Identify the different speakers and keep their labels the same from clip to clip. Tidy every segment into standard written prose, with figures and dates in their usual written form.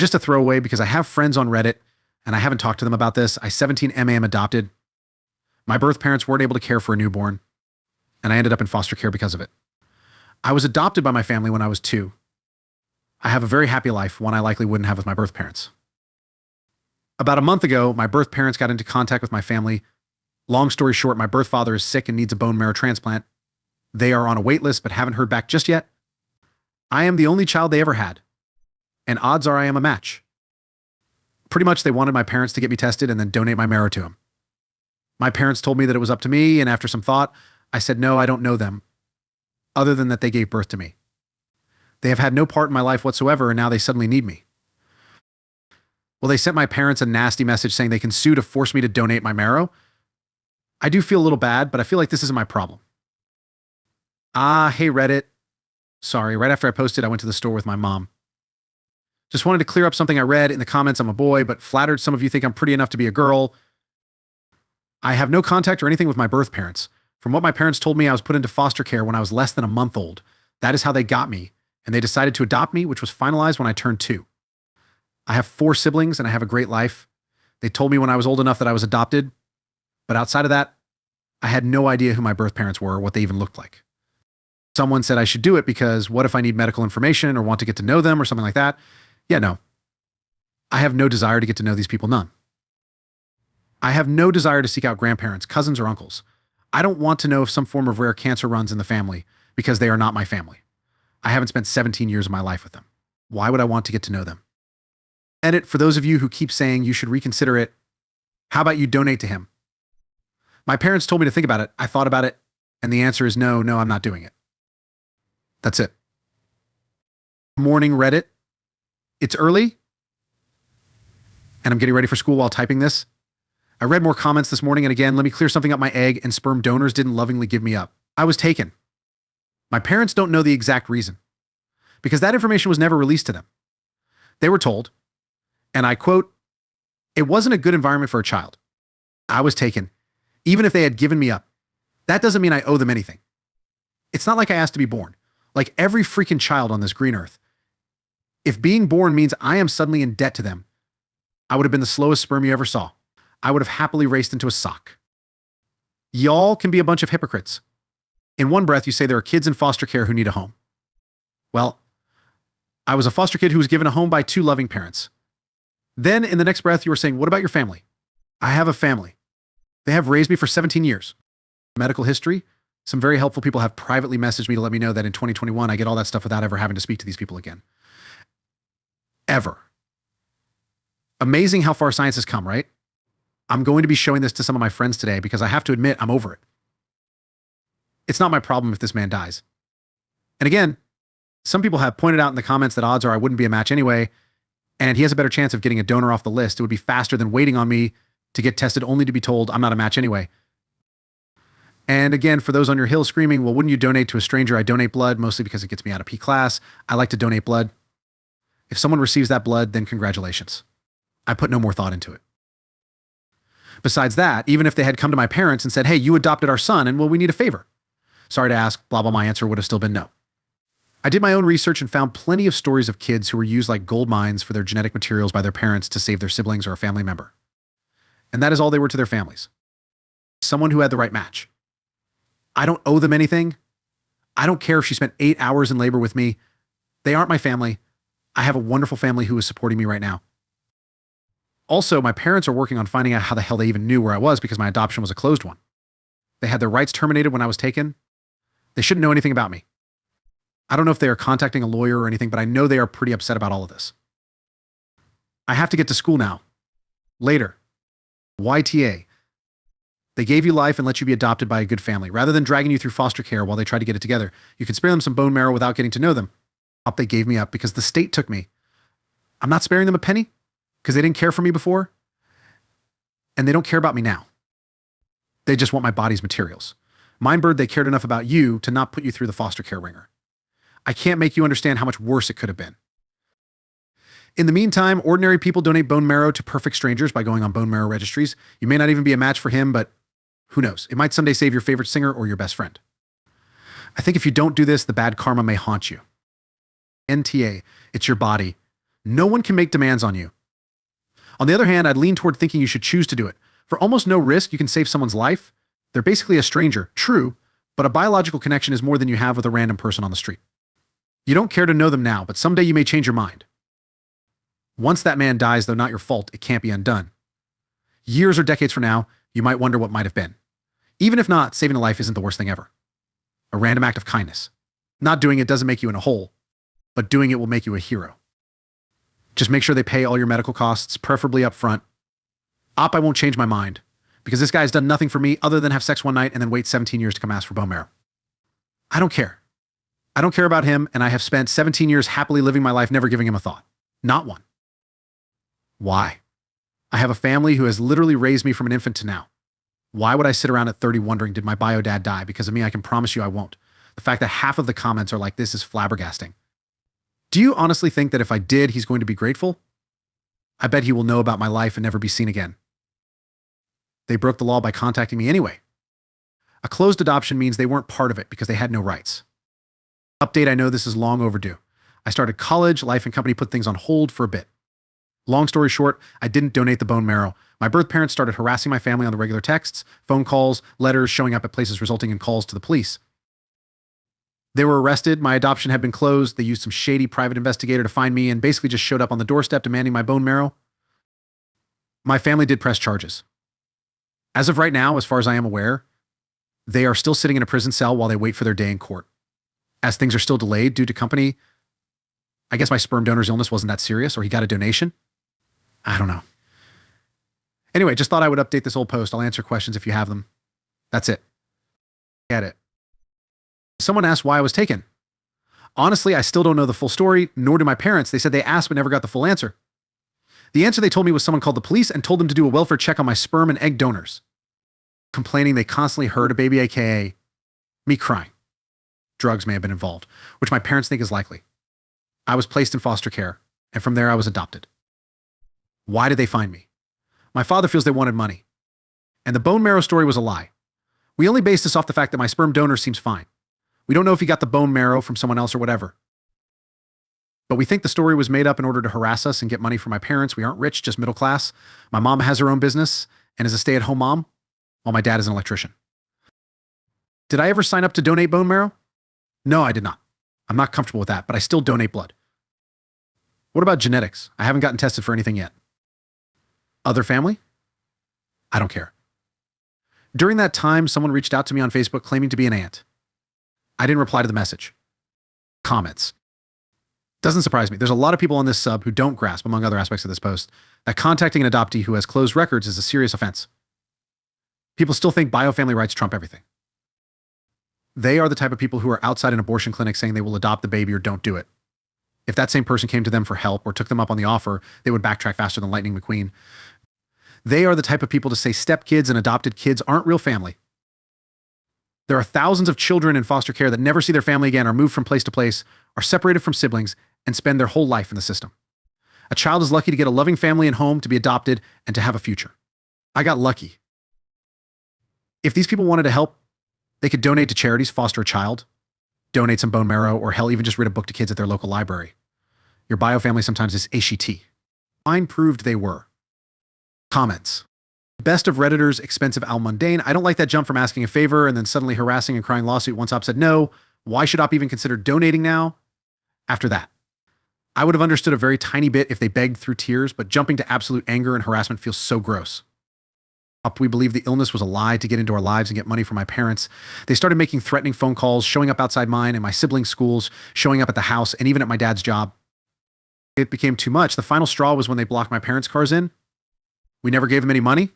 Speaker 1: Just a throwaway because I have friends on Reddit and I haven't talked to them about this. I 17 MA am adopted. My birth parents weren't able to care for a newborn, and I ended up in foster care because of it. I was adopted by my family when I was 2. I have a very happy life, one I likely wouldn't have with my birth parents. About a month ago, my birth parents got into contact with my family. Long story short, my birth father is sick and needs a bone marrow transplant. They are on a wait list but haven't heard back just yet. I am the only child they ever had, and odds are I am a match. Pretty much they wanted my parents to get me tested and then donate my marrow to them. My parents told me that it was up to me, and after some thought, I said, no, I don't know them, other than that they gave birth to me. They have had no part in my life whatsoever, and now they suddenly need me. Well, they sent my parents a nasty message saying they can sue to force me to donate my marrow. I do feel a little bad, but I feel like this isn't my problem. Hey Reddit. Sorry, right after I posted, I went to the store with my mom. Just wanted to clear up something I read in the comments. I'm a boy, but flattered some of you think I'm pretty enough to be a girl. I have no contact or anything with my birth parents. From what my parents told me, I was put into foster care when I was less than a month old. That is how they got me, and they decided to adopt me, which was finalized when I turned 2. I have 4 siblings, and I have a great life. They told me when I was old enough that I was adopted, but outside of that, I had no idea who my birth parents were or what they even looked like. Someone said I should do it because what if I need medical information or want to get to know them or something like that? Yeah, no. I have no desire to get to know these people, none. I have no desire to seek out grandparents, cousins, or uncles. I don't want to know if some form of rare cancer runs in the family because they are not my family. I haven't spent 17 years of my life with them. Why would I want to get to know them? Edit, for those of you who keep saying you should reconsider it, how about you donate to him? My parents told me to think about it. I thought about it, and the answer is no, I'm not doing it. That's it. Morning Reddit. It's early, and I'm getting ready for school while typing this. I read more comments this morning, and again, let me clear something up. My egg and sperm donors didn't lovingly give me up. I was taken. My parents don't know the exact reason, because that information was never released to them. They were told, and I quote, "It wasn't a good environment for a child. I was taken, even if they had given me up. That doesn't mean I owe them anything. It's not like I asked to be born, like every freaking child on this green earth. If being born means I am suddenly in debt to them, I would have been the slowest sperm you ever saw. I would have happily raced into a sock. Y'all can be a bunch of hypocrites. In one breath, you say there are kids in foster care who need a home. Well, I was a foster kid who was given a home by 2 loving parents. Then in the next breath, you were saying, what about your family? I have a family. They have raised me for 17 years. Medical history. Some very helpful people have privately messaged me to let me know that in 2021, I get all that stuff without ever having to speak to these people again. Ever. Amazing how far science has come, right? I'm going to be showing this to some of my friends today because I have to admit I'm over it. It's not my problem if this man dies. And again, some people have pointed out in the comments that odds are I wouldn't be a match anyway, and he has a better chance of getting a donor off the list. It would be faster than waiting on me to get tested only to be told I'm not a match anyway. And again, for those on your hill screaming, well, wouldn't you donate to a stranger? I donate blood mostly because it gets me out of P class. I like to donate blood. If someone receives that blood, then congratulations. I put no more thought into it. Besides that, even if they had come to my parents and said, hey, you adopted our son, and well, we need a favor. Sorry to ask, blah, blah, my answer would have still been no. I did my own research and found plenty of stories of kids who were used like gold mines for their genetic materials by their parents to save their siblings or a family member. And that is all they were to their families. Someone who had the right match. I don't owe them anything. I don't care if she spent 8 hours in labor with me. They aren't my family. I have a wonderful family who is supporting me right now. Also, my parents are working on finding out how the hell they even knew where I was because my adoption was a closed one. They had their rights terminated when I was taken. They shouldn't know anything about me. I don't know if they are contacting a lawyer or anything, but I know they are pretty upset about all of this. I have to get to school now. Later. YTA. They gave you life and let you be adopted by a good family. Rather than dragging you through foster care while they try to get it together, you can spare them some bone marrow without getting to know them. They gave me up because the state took me. I'm not sparing them a penny because they didn't care for me before, and they don't care about me now. They just want my body's materials. Mindbird, they cared enough about you to not put you through the foster care ringer. I can't make you understand how much worse it could have been. In the meantime, ordinary people donate bone marrow to perfect strangers by going on bone marrow registries. You may not even be a match for him, but who knows? It might someday save your favorite singer or your best friend. I think if you don't do this, the bad karma may haunt you. NTA, it's your body. No one can make demands on you. On the other hand, I'd lean toward thinking you should choose to do it. For almost no risk, you can save someone's life. They're basically a stranger, true, but a biological connection is more than you have with a random person on the street. You don't care to know them now, but someday you may change your mind. Once that man dies, though not your fault, it can't be undone. Years or decades from now, you might wonder what might have been. Even if not, saving a life isn't the worst thing ever. A random act of kindness. Not doing it doesn't make you in a hole, but doing it will make you a hero. Just make sure they pay all your medical costs, preferably up front. I won't change my mind, because this guy's done nothing for me other than have sex one night and then wait 17 years to come ask for bone marrow. I don't care. I don't care about him, and I have spent 17 years happily living my life never giving him a thought. Not one. Why? I have a family who has literally raised me from an infant to now. Why would I sit around at 30 wondering, did my bio dad die? Because of me, I can promise you I won't. The fact that half of the comments are like this is flabbergasting. Do you honestly think that if I did, he's going to be grateful? I bet he will know about my life and never be seen again. They broke the law by contacting me anyway. A closed adoption means they weren't part of it because they had no rights. Update, I know this is long overdue. I started college, life and company put things on hold for a bit. Long story short, I didn't donate the bone marrow. My birth parents started harassing my family on the regular texts, phone calls, letters showing up at places resulting in calls to the police. They were arrested, my adoption had been closed, they used some shady private investigator to find me and basically just showed up on the doorstep demanding my bone marrow. My family did press charges. As of right now, as far as I am aware, they are still sitting in a prison cell while they wait for their day in court. As things are still delayed due to company, I guess my sperm donor's illness wasn't that serious, or he got a donation. I don't know. Anyway, just thought I would update this old post. I'll answer questions if you have them. That's it. Get it. Someone asked why I was taken. Honestly, I still don't know the full story, nor do my parents. They said they asked but never got the full answer. The answer they told me was someone called the police and told them to do a welfare check on my sperm and egg donors. Complaining they constantly heard a baby, aka me crying. Drugs may have been involved, which my parents think is likely. I was placed in foster care, and from there I was adopted. Why did they find me? My father feels they wanted money. And the bone marrow story was a lie. We only based this off the fact that my sperm donor seems fine. We don't know if he got the bone marrow from someone else or whatever. But we think the story was made up in order to harass us and get money from my parents. We aren't rich, just middle class. My mom has her own business and is a stay-at-home mom, while my dad is an electrician. Did I ever sign up to donate bone marrow? No, I did not. I'm not comfortable with that, but I still donate blood. What about genetics? I haven't gotten tested for anything yet. Other family? I don't care. During that time, someone reached out to me on Facebook claiming to be an aunt. I didn't reply to the message. Comments. Doesn't surprise me. There's a lot of people on this sub who don't grasp, among other aspects of this post, that contacting an adoptee who has closed records is a serious offense. People still think biofamily rights trump everything. They are the type of people who are outside an abortion clinic saying they will adopt the baby or don't do it. If that same person came to them for help or took them up on the offer, they would backtrack faster than Lightning McQueen. They are the type of people to say stepkids and adopted kids aren't real family. There are thousands of children in foster care that never see their family again, are moved from place to place, are separated from siblings, and spend their whole life in the system. A child is lucky to get a loving family and home, to be adopted, and to have a future. I got lucky. If these people wanted to help, they could donate to charities, foster a child, donate some bone marrow, or hell, even just read a book to kids at their local library. Your biofamily sometimes is HET. Mine proved they were. Comments. Best of Redditors, expensive Al Mundane. I don't like that jump from asking a favor and then suddenly harassing and crying lawsuit once Op said no. Why should Op even consider donating now? After that. I would have understood a very tiny bit if they begged through tears, but jumping to absolute anger and harassment feels so gross. Op, we believe the illness was a lie to get into our lives and get money from my parents. They started making threatening phone calls, showing up outside mine and my siblings' schools, showing up at the house, and even at my dad's job. It became too much. The final straw was when they blocked my parents' cars in. We never gave them any money.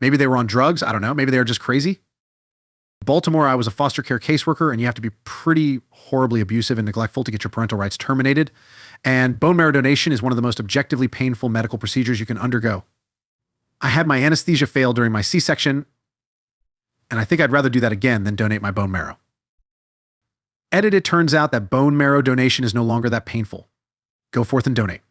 Speaker 1: Maybe they were on drugs. I don't know. Maybe they were just crazy. Baltimore, I was a foster care caseworker, and you have to be pretty horribly abusive and neglectful to get your parental rights terminated. And bone marrow donation is one of the most objectively painful medical procedures you can undergo. I had my anesthesia fail during my C-section, and I think I'd rather do that again than donate my bone marrow. Edit, it turns out that bone marrow donation is no longer that painful. Go forth and donate.